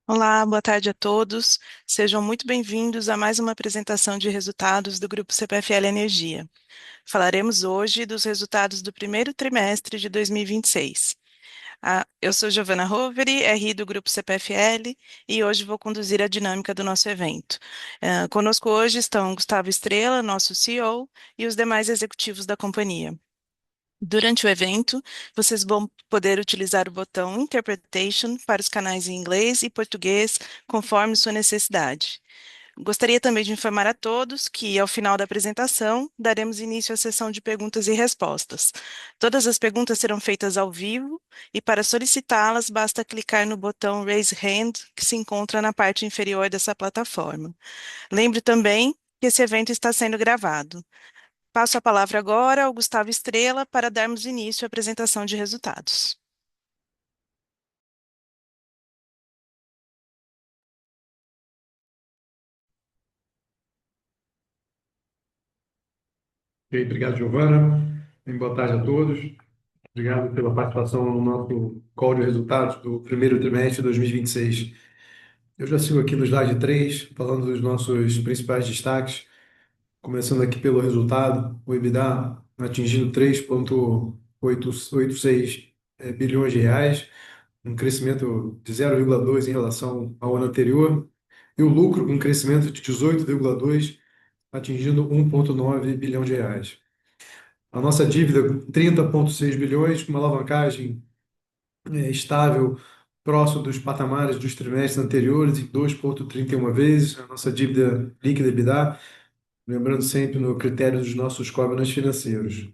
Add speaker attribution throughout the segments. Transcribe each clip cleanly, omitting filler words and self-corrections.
Speaker 1: Olá, boa tarde a todos. Sejam muito bem-vindos a mais uma apresentação de resultados do Grupo CPFL Energia. Falaremos hoje dos resultados do primeiro trimestre de 2026. Eu sou Giovanna Roveri, RI do Grupo CPFL, e hoje vou conduzir a dinâmica do nosso evento. Conosco hoje estão Gustavo Estrella, nosso CEO, e os demais executivos da companhia. Durante o evento, vocês vão poder utilizar o botão Interpretation para os canais em inglês e português, conforme sua necessidade. Gostaria também de informar a todos que, ao final da apresentação, daremos início à sessão de perguntas e respostas. Todas as perguntas serão feitas ao vivo e, para solicitá-las, basta clicar no botão Raise Hand, que se encontra na parte inferior dessa plataforma. Lembre também que esse evento está sendo gravado. Passo a palavra agora ao Gustavo Estrella para darmos início à apresentação de resultados.
Speaker 2: Ok, obrigado, Giovana. Boa tarde a todos. Obrigado pela participação no nosso call de resultados do primeiro trimestre de 2026. Eu já sigo aqui no slide 3, falando dos nossos principais destaques, começando aqui pelo resultado, o EBITDA atingindo 3,86 bilhões de reais, um crescimento de 0,2 em relação ao ano anterior, e o lucro, um crescimento de 18,2, atingindo 1,9 bilhão de reais. A nossa dívida, 30,6 bilhões, com uma alavancagem estável, próximo dos patamares dos trimestres anteriores, em 2,31 vezes. A nossa dívida líquida EBITDA, lembrando sempre no critério dos nossos covenants financeiros.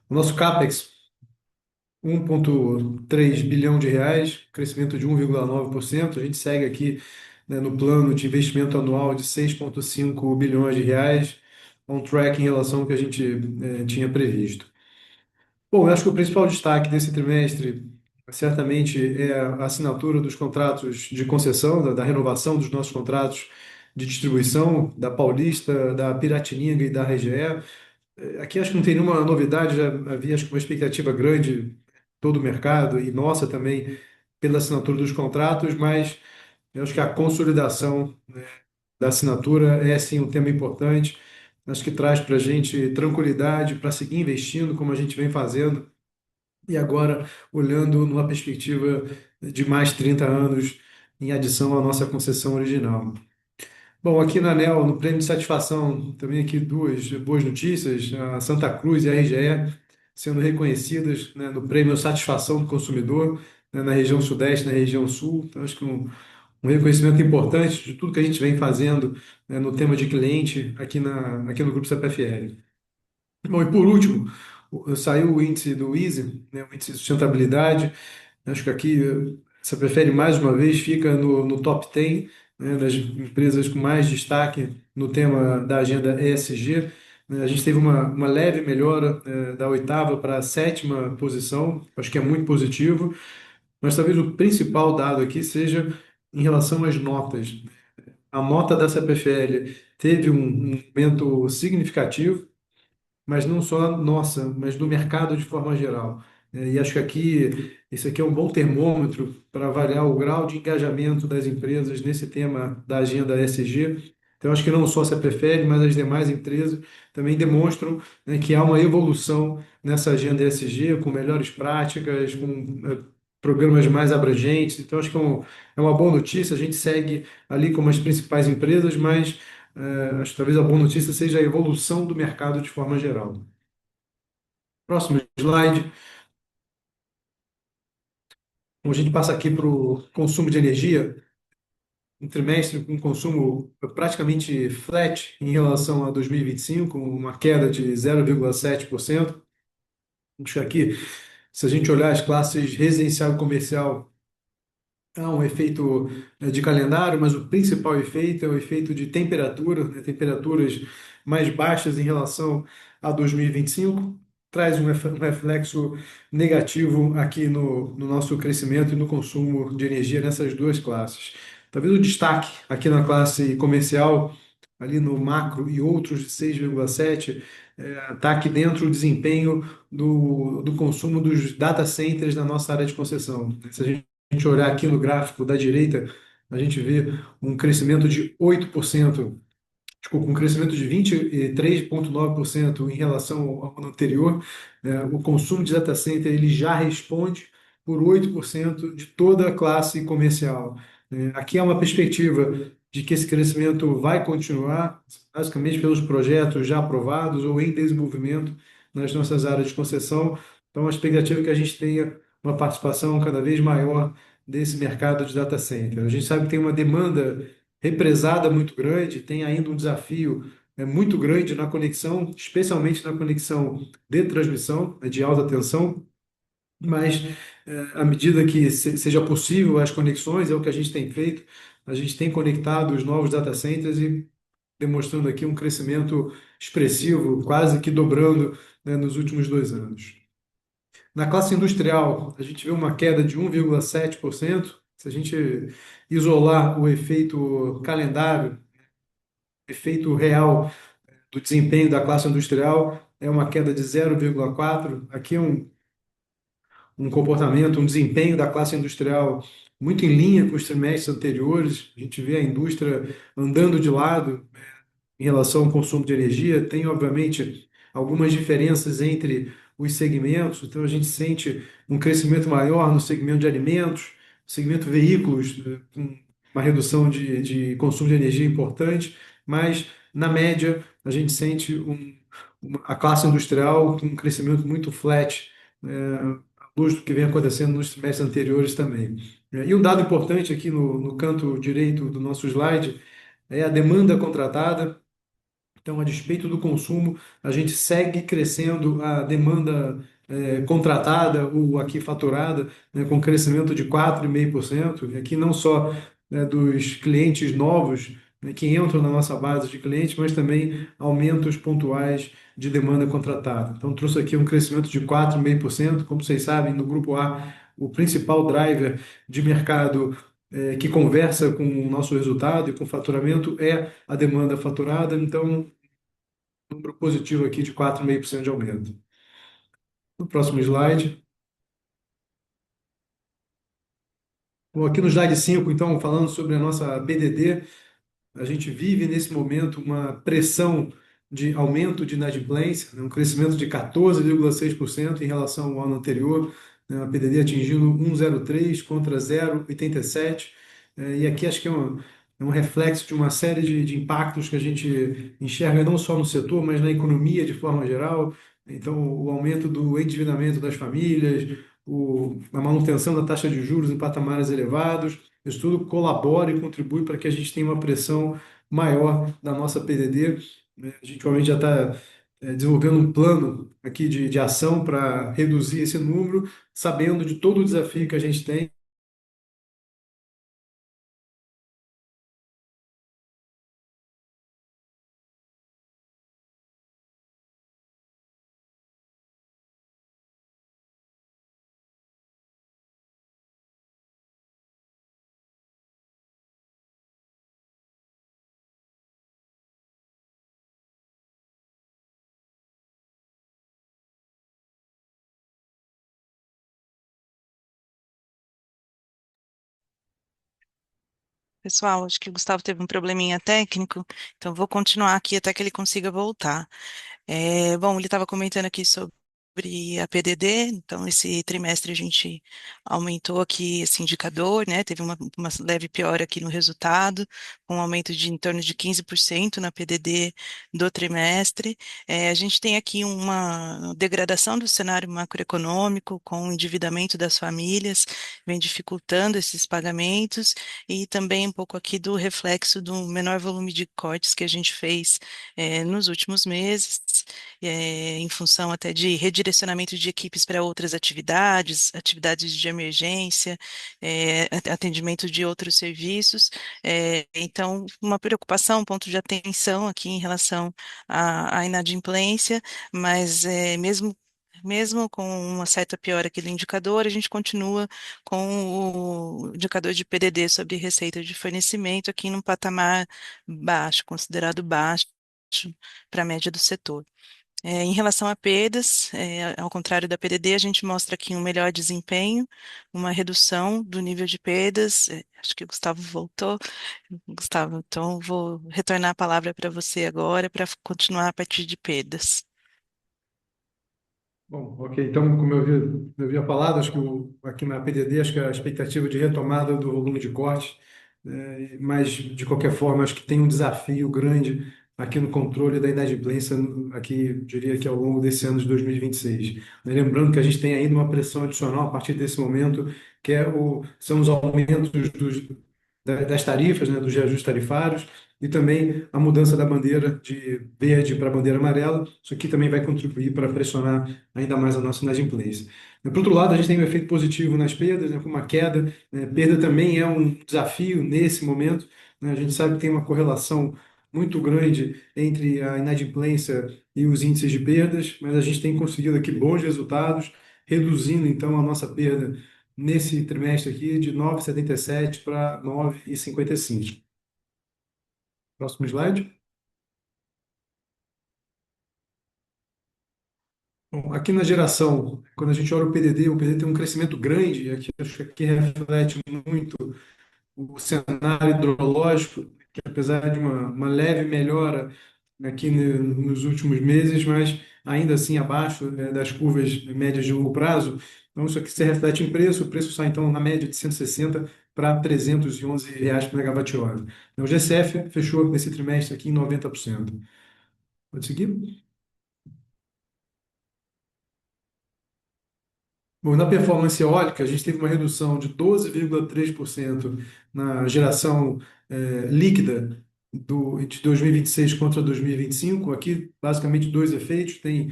Speaker 2: O nosso CAPEX, 1,3 bilhão de reais, crescimento de 1,9%. A gente segue aqui, né, no plano de investimento anual de 6,5 bilhões de reais, on track em relação ao que a gente tinha previsto. Bom, eu acho que o principal destaque desse trimestre certamente é a assinatura dos contratos de concessão, da renovação dos nossos contratos de distribuição, da Paulista, da Piratininga e da RGE. Aqui acho que não tem nenhuma novidade, já havia acho que uma expectativa grande em todo o mercado e nossa também pela assinatura dos contratos, mas eu acho que a consolidação da assinatura é sim um tema importante. Acho que traz para a gente tranquilidade para seguir investindo como a gente vem fazendo e agora olhando numa perspectiva de mais 30 anos em adição à nossa concessão original. Bom, aqui na ANEEL, no prêmio de satisfação, também aqui duas boas notícias, a Santa Cruz e a RGE sendo reconhecidas, né, no prêmio Satisfação do Consumidor, né, na região Sudeste, na região Sul. Então, acho que um reconhecimento importante de tudo que a gente vem fazendo, né, no tema de cliente aqui no Grupo CPFL. Bom, e por último, saiu o índice do Easy, né, o índice de sustentabilidade. Acho que aqui você prefere mais uma vez, fica no top 10, né, das empresas com mais destaque no tema da agenda ESG. Né. A gente teve uma leve melhora, da oitava para a sétima posição, acho que é muito positivo, mas talvez o principal dado aqui seja em relação às notas. A nota da CPFL teve um aumento significativo, mas não só nossa, mas do mercado de forma geral. E acho que aqui, esse aqui é um bom termômetro para avaliar o grau de engajamento das empresas nesse tema da agenda ESG. Então, acho que não só a CPFL, mas as demais empresas também demonstram, né, que há uma evolução nessa agenda ESG, com melhores práticas, com programas mais abrangentes. Então, acho que é uma boa notícia. A gente segue ali como as principais empresas, mas acho que talvez a boa notícia seja a evolução do mercado de forma geral. Próximo slide. Bom, a gente passa aqui para o consumo de energia, um trimestre com consumo praticamente flat em relação a 2025, uma queda de 0,7%. Acho que aqui, se a gente olhar as classes residencial e comercial, há um efeito de calendário, mas o principal efeito é o efeito de temperatura, né? Temperaturas mais baixas em relação a 2025, traz um reflexo negativo aqui no nosso crescimento e no consumo de energia nessas duas classes. Talvez o destaque aqui na classe comercial, ali no macro e outros de 6,7, está aqui dentro o desempenho do consumo dos data centers na nossa área de concessão. Se a gente olhar aqui no gráfico da direita, a gente vê um crescimento de 8%, desculpa, um crescimento de 23,9% em relação ao ano anterior. O consumo de data center ele já responde por 8% de toda a classe comercial. Aqui há uma perspectiva de que esse crescimento vai continuar, basicamente pelos projetos já aprovados ou em desenvolvimento nas nossas áreas de concessão. Então, a expectativa é que a gente tenha uma participação cada vez maior desse mercado de data center. A gente sabe que tem uma demanda represada muito grande, tem ainda um desafio muito grande na conexão, especialmente na conexão de transmissão, de alta tensão, mas à medida que seja possível as conexões, é o que a gente tem feito, a gente tem conectado os novos data centers e demonstrando aqui um crescimento expressivo, quase que dobrando, né, nos últimos 2 anos. Na classe industrial, a gente vê uma queda de 1,7%. Se a gente isolar o efeito calendário, efeito real do desempenho da classe industrial é uma queda de 0,4. Aqui é um comportamento, um desempenho da classe industrial muito em linha com os trimestres anteriores. A gente vê a indústria andando de lado em relação ao consumo de energia. Tem, obviamente, algumas diferenças entre os segmentos, então a gente sente um crescimento maior no segmento de alimentos, segmento veículos, com uma redução de consumo de energia importante, mas, na média, a gente sente a classe industrial com um crescimento muito flat, à luz do que vem acontecendo nos trimestres anteriores também. E um dado importante aqui no canto direito do nosso slide é a demanda contratada. Então, a despeito do consumo, a gente segue crescendo a demanda contratada ou aqui faturada, né, com crescimento de 4,5%. E aqui não só, né, dos clientes novos, né, que entram na nossa base de clientes, mas também aumentos pontuais de demanda contratada. Então, trouxe aqui um crescimento de 4,5%. Como vocês sabem, no grupo A, o principal driver de mercado que conversa com o nosso resultado e com o faturamento é a demanda faturada. Então, número positivo aqui de 4,5% de aumento. No próximo slide. Bom, aqui no slide 5, então, falando sobre a nossa BDD, a gente vive nesse momento uma pressão de aumento de inadimplência, né, um crescimento de 14,6% em relação ao ano anterior, né, a PDD atingindo 1,03 contra 0,87. E aqui acho que é um reflexo de uma série de impactos que a gente enxerga não só no setor, mas na economia de forma geral. Então, o aumento do endividamento das famílias, a manutenção da taxa de juros em patamares elevados, isso tudo colabora e contribui para que a gente tenha uma pressão maior da nossa PDD, né? A gente provavelmente já está desenvolvendo um plano aqui de ação para reduzir esse número, sabendo de todo o desafio que a gente tem.
Speaker 1: Pessoal, acho que o Gustavo teve um probleminha técnico, então vou continuar aqui até que ele consiga voltar. Bom, ele estava comentando aqui sobre a PDD, então esse trimestre a gente aumentou aqui esse indicador, né? Teve uma leve piora aqui no resultado, com um aumento de em torno de 15% na PDD do trimestre. A gente tem aqui uma degradação do cenário macroeconômico, com o endividamento das famílias, vem dificultando esses pagamentos, e também um pouco aqui do reflexo do menor volume de cortes que a gente fez nos últimos meses, em função até de redirecionamento de equipes para outras atividades, atividades de emergência, atendimento de outros serviços. Então, uma preocupação, um ponto de atenção aqui em relação à inadimplência, mas mesmo com uma certa piora aqui do indicador, a gente continua com o indicador de PDD sobre receita de fornecimento aqui num patamar baixo, considerado baixo para a média do setor. Em relação a perdas, ao contrário da PDD, a gente mostra aqui um melhor desempenho, uma redução do nível de perdas. Acho que o Gustavo voltou. Gustavo, então vou retornar a palavra para você agora para continuar a partir de perdas.
Speaker 2: Bom, ok. Então, como eu havia falado, acho que aqui na PDD, acho que a expectativa de retomada do volume de corte, mas de qualquer forma, acho que tem um desafio grande aqui no controle da inadimplência, aqui, diria que ao longo desse ano de 2026. Lembrando que a gente tem ainda uma pressão adicional a partir desse momento, que são os aumentos das tarifas, né, dos reajustes tarifários, e também a mudança da bandeira de verde para a bandeira amarela. Isso aqui também vai contribuir para pressionar ainda mais a nossa inadimplência. Por outro lado, a gente tem um efeito positivo nas perdas, né, com uma queda. Perda também é um desafio nesse momento, né? A gente sabe que tem uma correlação muito grande entre a inadimplência e os índices de perdas, mas a gente tem conseguido aqui bons resultados, reduzindo então a nossa perda nesse trimestre aqui de 9,77 para 9,55. Próximo slide. Bom, aqui na geração, quando a gente olha o PDD tem um crescimento grande, aqui, acho que aqui reflete muito o cenário hidrológico, que apesar de uma leve melhora aqui nos últimos meses, mas ainda assim abaixo, das curvas médias de longo prazo. Então, isso aqui se reflete em preço, o preço sai então na média de 160 para R$ 311 por megawatt-hora. Então, o GCF fechou nesse trimestre aqui em 90%. Pode seguir? Bom, na performance eólica, a gente teve uma redução de 12,3% na geração líquida de 2026 contra 2025. Aqui, basicamente, dois efeitos. Tem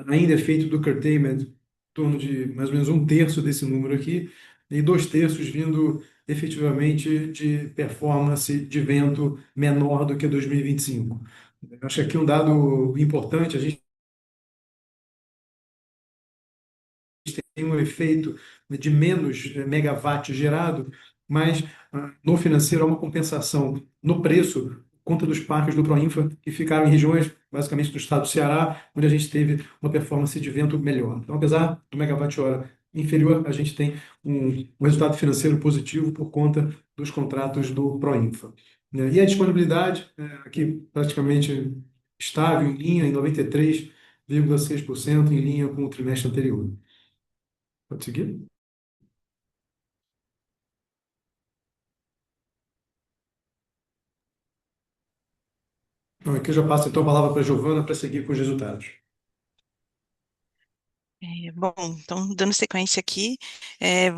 Speaker 2: ainda efeito do curtailment, em torno de mais ou menos um terço desse número aqui, e dois terços vindo efetivamente de performance de vento menor do que 2025. Acho que aqui um dado importante, a gente tem um efeito de menos megawatt gerado, mas no financeiro há uma compensação no preço por conta dos parques do Proinfa que ficaram em regiões, basicamente do estado do Ceará, onde a gente teve uma performance de vento melhor. Então, apesar do megawatt-hora inferior, a gente tem um resultado financeiro positivo por conta dos contratos do Proinfa. Né? E a disponibilidade, aqui praticamente estável, em linha, em 93,6%, em linha com o trimestre anterior. Pode seguir? Então, aqui eu já passo então a palavra para a Giovana para seguir com os resultados.
Speaker 1: Bom, então, dando sequência aqui,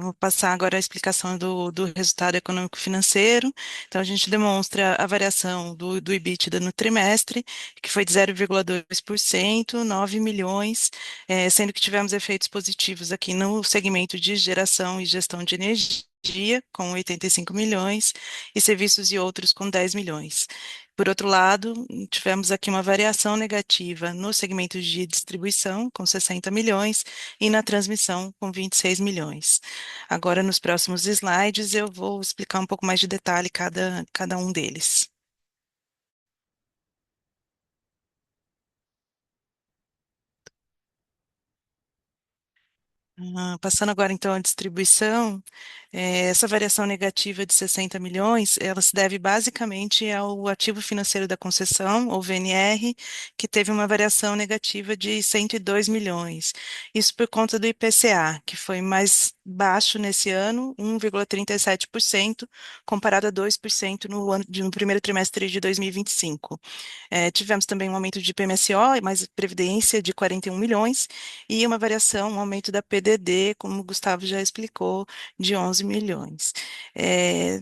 Speaker 1: vou passar agora a explicação do resultado econômico-financeiro. Então, a gente demonstra a variação do EBITDA no trimestre, que foi de 0,2%, 9 milhões, sendo que tivemos efeitos positivos aqui no segmento de geração e gestão de energia, com 85 milhões, e serviços e outros com 10 milhões. Por outro lado, tivemos aqui uma variação negativa no segmento de distribuição, com 60 milhões, e na transmissão, com 26 milhões. Agora, nos próximos slides, eu vou explicar um pouco mais de detalhe cada um deles. Passando agora então à distribuição, essa variação negativa de 60 milhões, ela se deve basicamente ao ativo financeiro da concessão, ou VNR, que teve uma variação negativa de 102 milhões. Isso por conta do IPCA, que foi mais baixo nesse ano, 1,37%, comparado a 2% no primeiro trimestre de 2025. Tivemos também um aumento de PMSO, mais previdência, de 41 milhões, e uma variação, um aumento da PDD, como o Gustavo já explicou, de 11 milhões.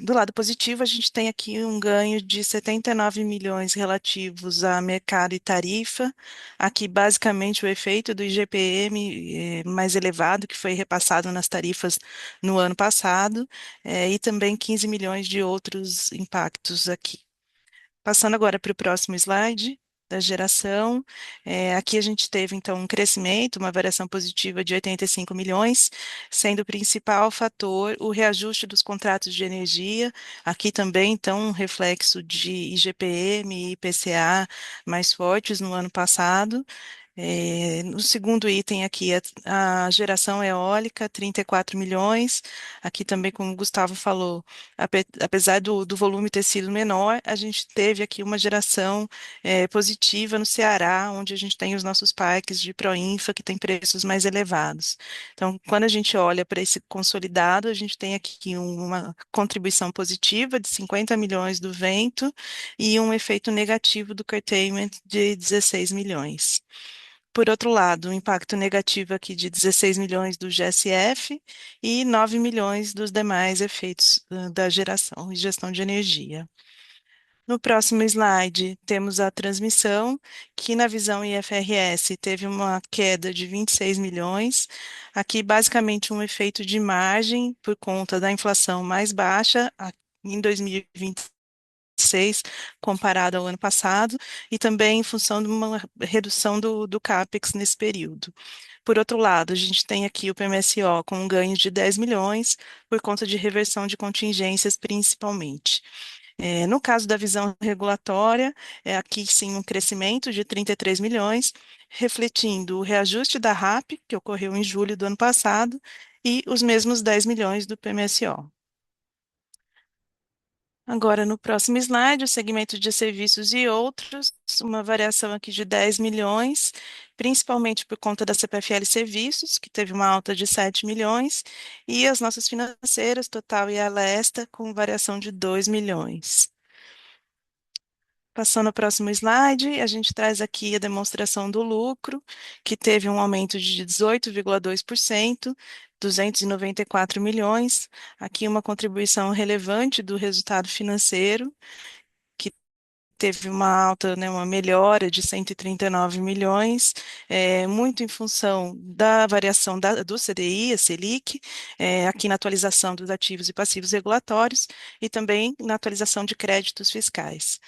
Speaker 1: Do lado positivo, a gente tem aqui um ganho de 79 milhões relativos a mercado e tarifa. Aqui, basicamente, o efeito do IGPM mais elevado, que foi repassado nas tarifas no ano passado, e também 15 milhões de outros impactos aqui. Passando agora para o próximo slide da geração, aqui a gente teve então um crescimento, uma variação positiva de 85 milhões, sendo o principal fator o reajuste dos contratos de energia, aqui também então um reflexo de IGPM e IPCA mais fortes no ano passado, No segundo item aqui, a geração eólica, 34 milhões. Aqui também, como o Gustavo falou, apesar do volume ter sido menor, a gente teve aqui uma geração positiva no Ceará, onde a gente tem os nossos parques de Proinfa, que tem preços mais elevados. Então, quando a gente olha para esse consolidado, a gente tem aqui uma contribuição positiva de 50 milhões do vento e um efeito negativo do curtailment de 16 milhões. Por outro lado, um impacto negativo aqui de 16 milhões do GSF e 9 milhões dos demais efeitos da geração e gestão de energia. No próximo slide, temos a transmissão, que na visão IFRS teve uma queda de 26 milhões. Aqui, basicamente, um efeito de margem por conta da inflação mais baixa em 2026 comparado ao ano passado, e também em função de uma redução do CAPEX nesse período. Por outro lado, a gente tem aqui o PMSO com um ganho de 10 milhões por conta de reversão de contingências, principalmente. No caso da visão regulatória, aqui sim um crescimento de 33 milhões, refletindo o reajuste da RAP, que ocorreu em julho do ano passado, e os mesmos 10 milhões do PMSO. Agora, no próximo slide, o segmento de serviços e outros, uma variação aqui de 10 milhões, principalmente por conta da CPFL Serviços, que teve uma alta de 7 milhões, e as nossas financeiras, Total e Alesta, com variação de 2 milhões. Passando ao próximo slide, a gente traz aqui a demonstração do lucro, que teve um aumento de 18,2%, 294 milhões. Aqui uma contribuição relevante do resultado financeiro, que teve uma alta, né, uma melhora de 139 milhões, muito em função da variação do CDI, a Selic, aqui na atualização dos ativos e passivos regulatórios e também na atualização de créditos fiscais.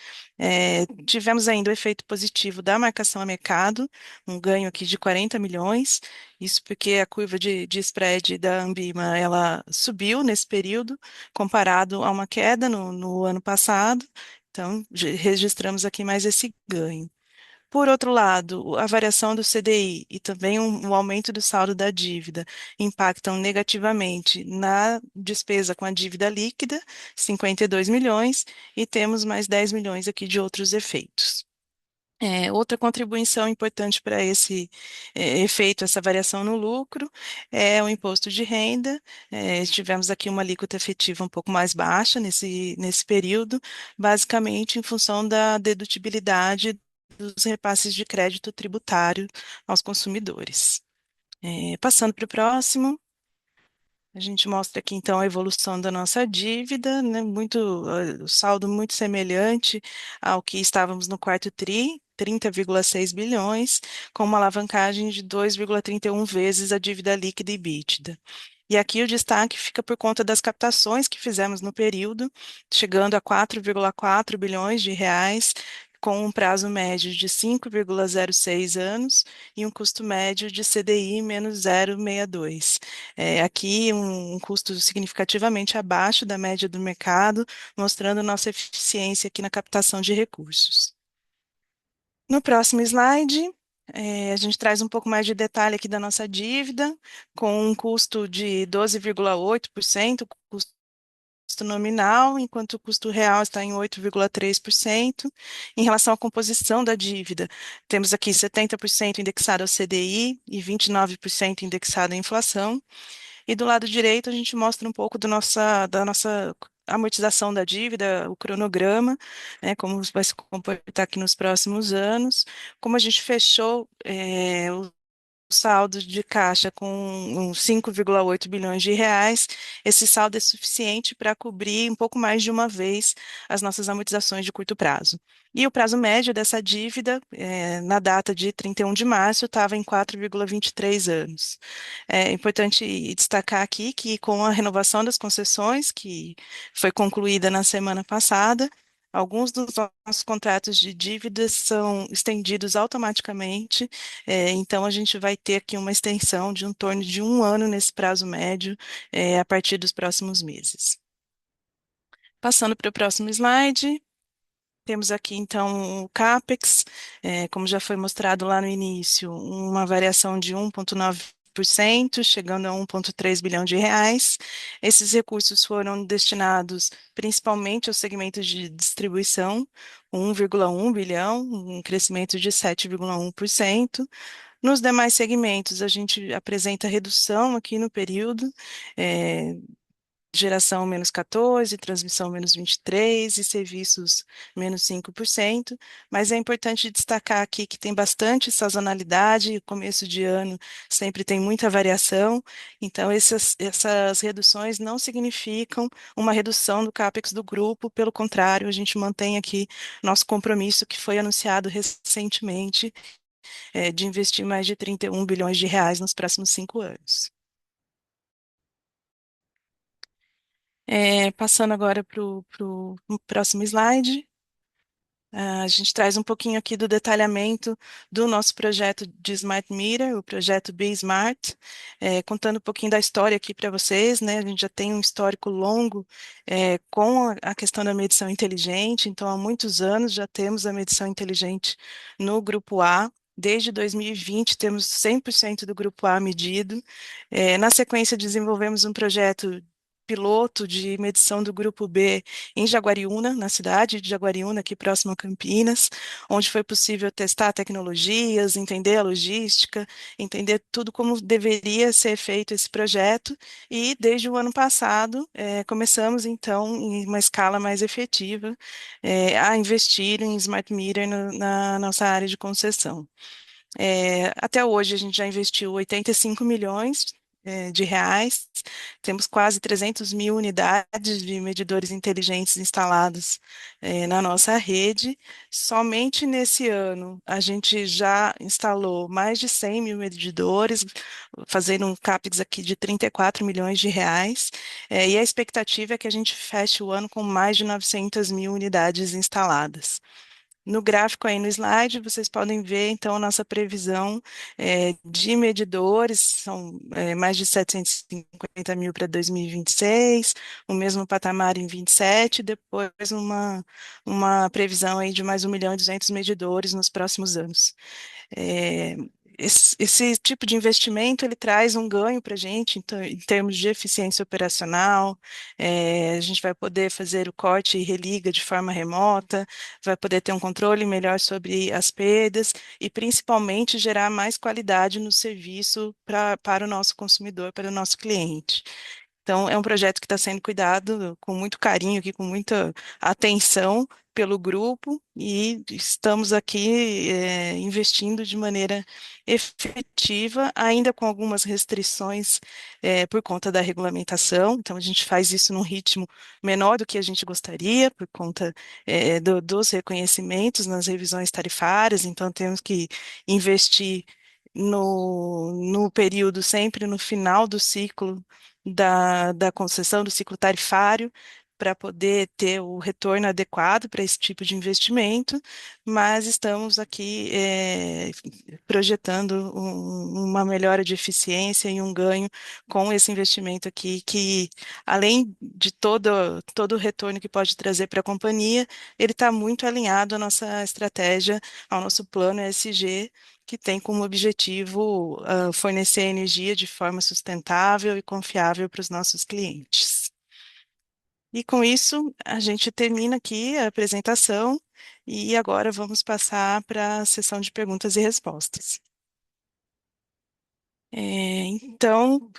Speaker 1: Tivemos ainda o efeito positivo da marcação a mercado, um ganho aqui de 40 milhões, isso porque a curva de spread da Ambima, ela subiu nesse período, comparado a uma queda no ano passado, então, registramos aqui mais esse ganho. Por outro lado, a variação do CDI e também o aumento do saldo da dívida impactam negativamente na despesa com a dívida líquida, 52 milhões, e temos mais 10 milhões aqui de outros efeitos. Outra contribuição importante para esse efeito, essa variação no lucro, é o imposto de renda. Tivemos aqui uma alíquota efetiva um pouco mais baixa nesse período, basicamente em função da dedutibilidade dos repasses de crédito tributário aos consumidores. Passando para o próximo. A gente mostra aqui então a evolução da nossa dívida, né, o saldo muito semelhante ao que estávamos no quarto TRI, 30,6 bilhões, com uma alavancagem de 2,31 vezes a dívida líquida e EBITDA. E aqui o destaque fica por conta das captações que fizemos no período, chegando a 4,4 bilhões de reais, com um prazo médio de 5,06 anos e um custo médio de CDI menos 0,62. Aqui um custo significativamente abaixo da média do mercado, mostrando nossa eficiência aqui na captação de recursos. No próximo slide, a gente traz um pouco mais de detalhe aqui da nossa dívida, com um custo de 12,8%, custo nominal, enquanto o custo real está em 8,3%. Em relação à composição da dívida, temos aqui 70% indexado ao CDI e 29% indexado à inflação. E do lado direito, a gente mostra um pouco da nossa amortização da dívida, o cronograma, né, como vai se comportar aqui nos próximos anos, como a gente fechou o saldo de caixa com uns 5,8 bilhões de reais. Esse saldo é suficiente para cobrir um pouco mais de uma vez as nossas amortizações de curto prazo. E o prazo médio dessa dívida, na data de 31 de março, estava em 4,23 anos. É importante destacar aqui que, com a renovação das concessões, que foi concluída na semana passada, alguns dos nossos contratos de dívidas são estendidos automaticamente, então a gente vai ter aqui uma extensão de em torno de um ano nesse prazo médio, a partir dos próximos meses. Passando para o próximo slide. Temos aqui, então, o CAPEX, como já foi mostrado lá no início, uma variação de 1,9%, chegando a 1,3 bilhão de reais. Esses recursos foram destinados principalmente aos segmentos de distribuição, 1,1 bilhão, um crescimento de 7,1%. Nos demais segmentos, a gente apresenta redução aqui no período, eh, geração menos 14, transmissão menos 23 e serviços menos 5%, mas é importante destacar aqui que tem bastante sazonalidade, o começo de ano sempre tem muita variação, então essas reduções não significam uma redução do CAPEX do grupo, pelo contrário, a gente mantém aqui nosso compromisso que foi anunciado recentemente, de investir mais de 31 bilhões de reais nos próximos 5 anos. Passando agora para o próximo slide. A gente traz um pouquinho aqui do detalhamento do nosso projeto de Smart Meter, o projeto Be Smart, contando um pouquinho da história aqui para vocês, né? A gente já tem um histórico longo com a questão da medição inteligente, então há muitos anos já temos a medição inteligente no Grupo A. Desde 2020 temos 100% do Grupo A medido. Na sequência, desenvolvemos um projeto piloto de medição do Grupo B em Jaguariúna, na cidade de Jaguariúna, aqui próximo a Campinas, onde foi possível testar tecnologias, entender a logística, entender tudo como deveria ser feito esse projeto. E desde o ano passado, começamos então, em uma escala mais efetiva, a investir em Smart Meter na nossa área de concessão. Até hoje, a gente já investiu 85 milhões de reais, temos quase 300 mil unidades de medidores inteligentes instalados na nossa rede. Somente nesse ano, a gente já instalou mais de 100 mil medidores, fazendo um CAPEX aqui de 34 milhões de reais, e a expectativa é que a gente feche o ano com mais de 900 mil unidades instaladas. No gráfico aí no slide, vocês podem ver, então, a nossa previsão de medidores, são mais de 750 mil para 2026, o mesmo patamar em 27, depois uma previsão aí de mais 1,2 milhão medidores nos próximos anos. É, esse tipo de investimento ele traz um ganho para a gente, então, em termos de eficiência operacional, a gente vai poder fazer o corte e religa de forma remota, vai poder ter um controle melhor sobre as perdas e principalmente gerar mais qualidade no serviço para o nosso consumidor, para o nosso cliente. Então, é um projeto que está sendo cuidado com muito carinho, aqui, com muita atenção pelo grupo, e estamos aqui investindo de maneira efetiva, ainda com algumas restrições por conta da regulamentação. Então, a gente faz isso num ritmo menor do que a gente gostaria, por conta dos reconhecimentos nas revisões tarifárias. Então, temos que investir no período sempre no final do ciclo da concessão do ciclo tarifário para poder ter o retorno adequado para esse tipo de investimento, mas estamos aqui projetando uma melhora de eficiência e um ganho com esse investimento aqui, que além de todo o retorno que pode trazer para a companhia, ele está muito alinhado à nossa estratégia, ao nosso plano ESG, que tem como objetivo fornecer energia de forma sustentável e confiável para os nossos clientes. E com isso, a gente termina aqui a apresentação e agora vamos passar para a sessão de perguntas e respostas. Então,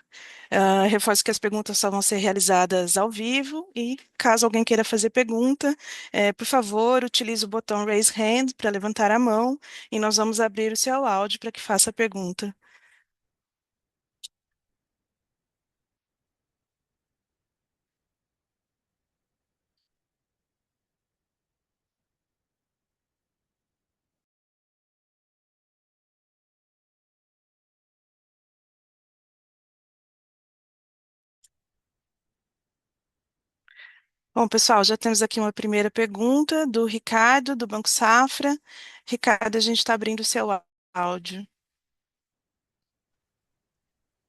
Speaker 1: reforço que as perguntas só vão ser realizadas ao vivo e, caso alguém queira fazer pergunta, por favor, utilize o botão Raise Hand para levantar a mão e nós vamos abrir o seu áudio para que faça a pergunta. Bom, pessoal, já temos aqui uma primeira pergunta do Ricardo, do Banco Safra. Ricardo, a gente está abrindo o seu áudio.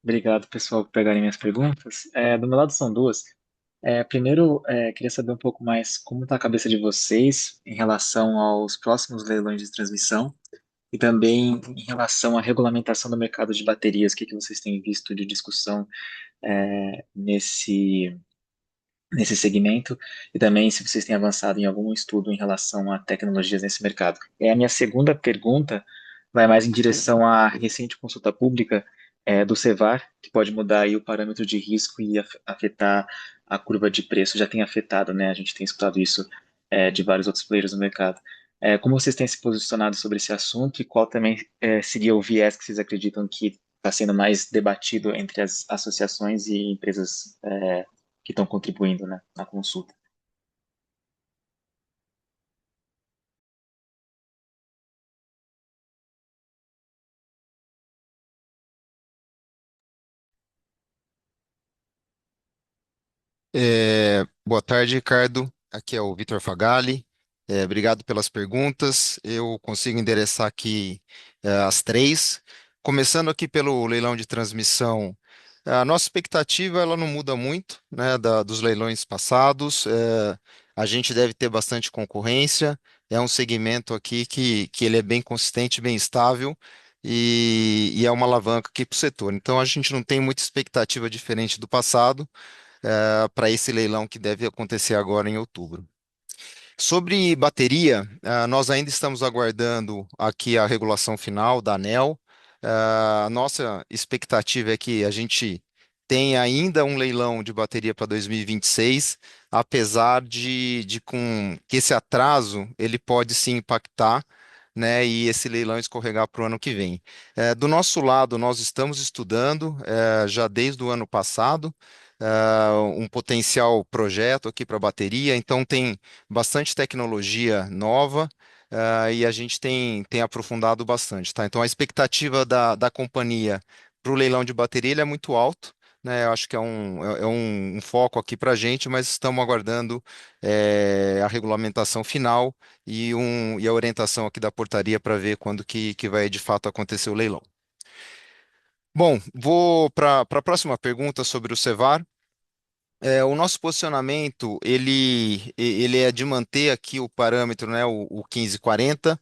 Speaker 3: Obrigado, pessoal, por pegarem minhas perguntas. Do meu lado são duas. Primeiro, queria saber um pouco mais como está a cabeça de vocês em relação aos próximos leilões de transmissão e também em relação à regulamentação do mercado de baterias. O que que vocês têm visto de discussão nesse segmento e também se vocês têm avançado em algum estudo em relação a tecnologias nesse mercado. A minha segunda pergunta vai mais em direção à recente consulta pública do Cevar, que pode mudar aí o parâmetro de risco e afetar a curva de preço. Já tem afetado, né? A gente tem escutado isso de vários outros players no mercado. Como vocês têm se posicionado sobre esse assunto e qual também seria o viés que vocês acreditam que está sendo mais debatido entre as associações e empresas que estão contribuindo, né, na consulta?
Speaker 4: Boa tarde, Ricardo. Aqui é o Vitor Fagali. Obrigado pelas perguntas. Eu consigo endereçar aqui as três. Começando aqui pelo leilão de transmissão, a nossa expectativa ela não muda muito, né, dos leilões passados. A gente deve ter bastante concorrência. É um segmento aqui que ele é bem consistente, bem estável. E é uma alavanca aqui para o setor. Então a gente não tem muita expectativa diferente do passado para esse leilão que deve acontecer agora em outubro. Sobre bateria, nós ainda estamos aguardando aqui a regulação final da ANEEL. A nossa expectativa é que a gente tenha ainda um leilão de bateria para 2026, apesar de com que esse atraso ele pode sim impactar, né, e esse leilão escorregar para o ano que vem. Do nosso lado, nós estamos estudando já desde o ano passado um potencial projeto aqui para bateria, então tem bastante tecnologia nova, e a gente tem aprofundado bastante, tá? Então a expectativa da companhia para o leilão de bateria ele é muito alto, né? Eu acho que é um foco aqui para a gente, mas estamos aguardando a regulamentação final e a orientação aqui da portaria para ver quando que vai de fato acontecer o leilão. Bom, vou para a próxima pergunta sobre o Cevar. O nosso posicionamento, ele é de manter aqui o parâmetro, né, o 1540,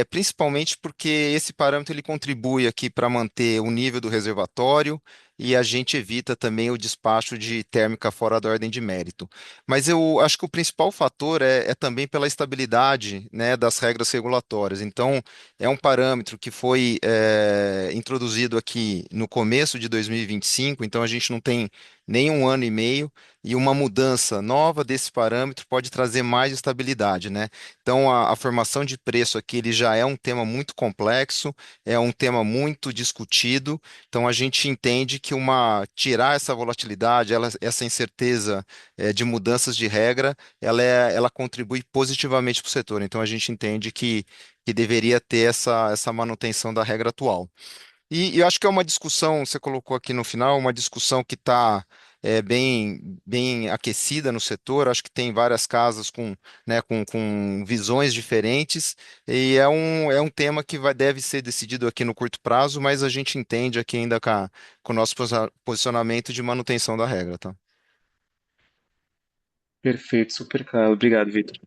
Speaker 4: principalmente porque esse parâmetro ele contribui aqui para manter o nível do reservatório e a gente evita também o despacho de térmica fora da ordem de mérito. Mas eu acho que o principal fator é também pela estabilidade, né, das regras regulatórias. Então, é um parâmetro que foi introduzido aqui no começo de 2025, então a gente não tem nem um ano e meio, e uma mudança nova desse parâmetro pode trazer mais estabilidade, né? Então, a formação de preço aqui ele já é um tema muito complexo, é um tema muito discutido, então a gente entende que tirar essa volatilidade, essa incerteza de mudanças de regra, ela contribui positivamente para o setor, então a gente entende que deveria ter essa manutenção da regra atual. E eu acho que é uma discussão, você colocou aqui no final, uma discussão que está bem aquecida no setor. Acho que tem várias casas com visões diferentes, e é um tema que deve ser decidido aqui no curto prazo, mas a gente entende aqui ainda com o nosso posicionamento de manutenção da regra, tá?
Speaker 3: Perfeito, super claro. Obrigado, Vitor.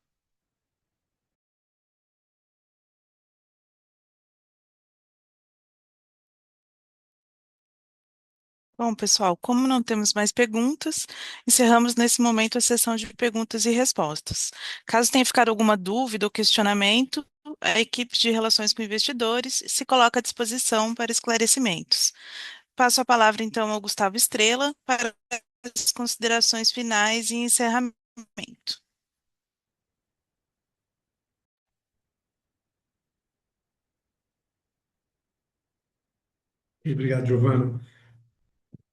Speaker 1: Bom, pessoal, como não temos mais perguntas, encerramos nesse momento a sessão de perguntas e respostas. Caso tenha ficado alguma dúvida ou questionamento, a equipe de relações com investidores se coloca à disposição para esclarecimentos. Passo a palavra, então, ao Gustavo Estrela para as considerações finais e encerramento.
Speaker 2: Obrigado, Giovana.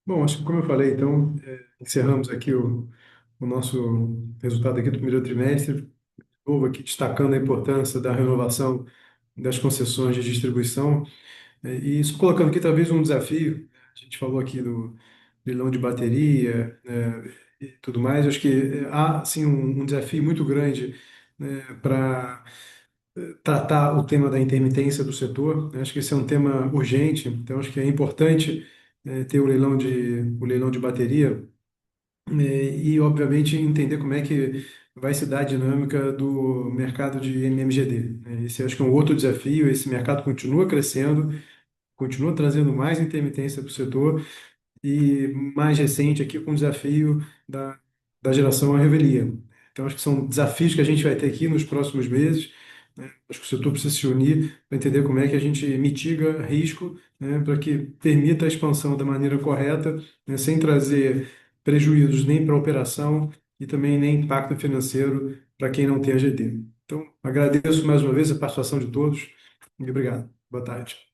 Speaker 2: Bom, acho que como eu falei, então, encerramos aqui o nosso resultado aqui do primeiro trimestre. De novo aqui destacando a importância da renovação das concessões de distribuição. E isso colocando aqui talvez um desafio. A gente falou aqui do leilão de bateria, e tudo mais. Acho que há, sim, um desafio muito grande, né, para tratar o tema da intermitência do setor. Acho que esse é um tema urgente, então acho que é importante ter o leilão de bateria e, obviamente, entender como é que vai se dar a dinâmica do mercado de MMGD, né? Esse acho que é um outro desafio. Esse mercado continua crescendo, continua trazendo mais intermitência para o setor e mais recente aqui com o desafio da geração à revelia. Então, acho que são desafios que a gente vai ter aqui nos próximos meses, né? Acho que o setor precisa se unir para entender como é que a gente mitiga risco, né, para que permita a expansão da maneira correta, né, sem trazer prejuízos nem para a operação e também nem impacto financeiro para quem não tem a GD. Então, agradeço mais uma vez a participação de todos e obrigado. Boa tarde.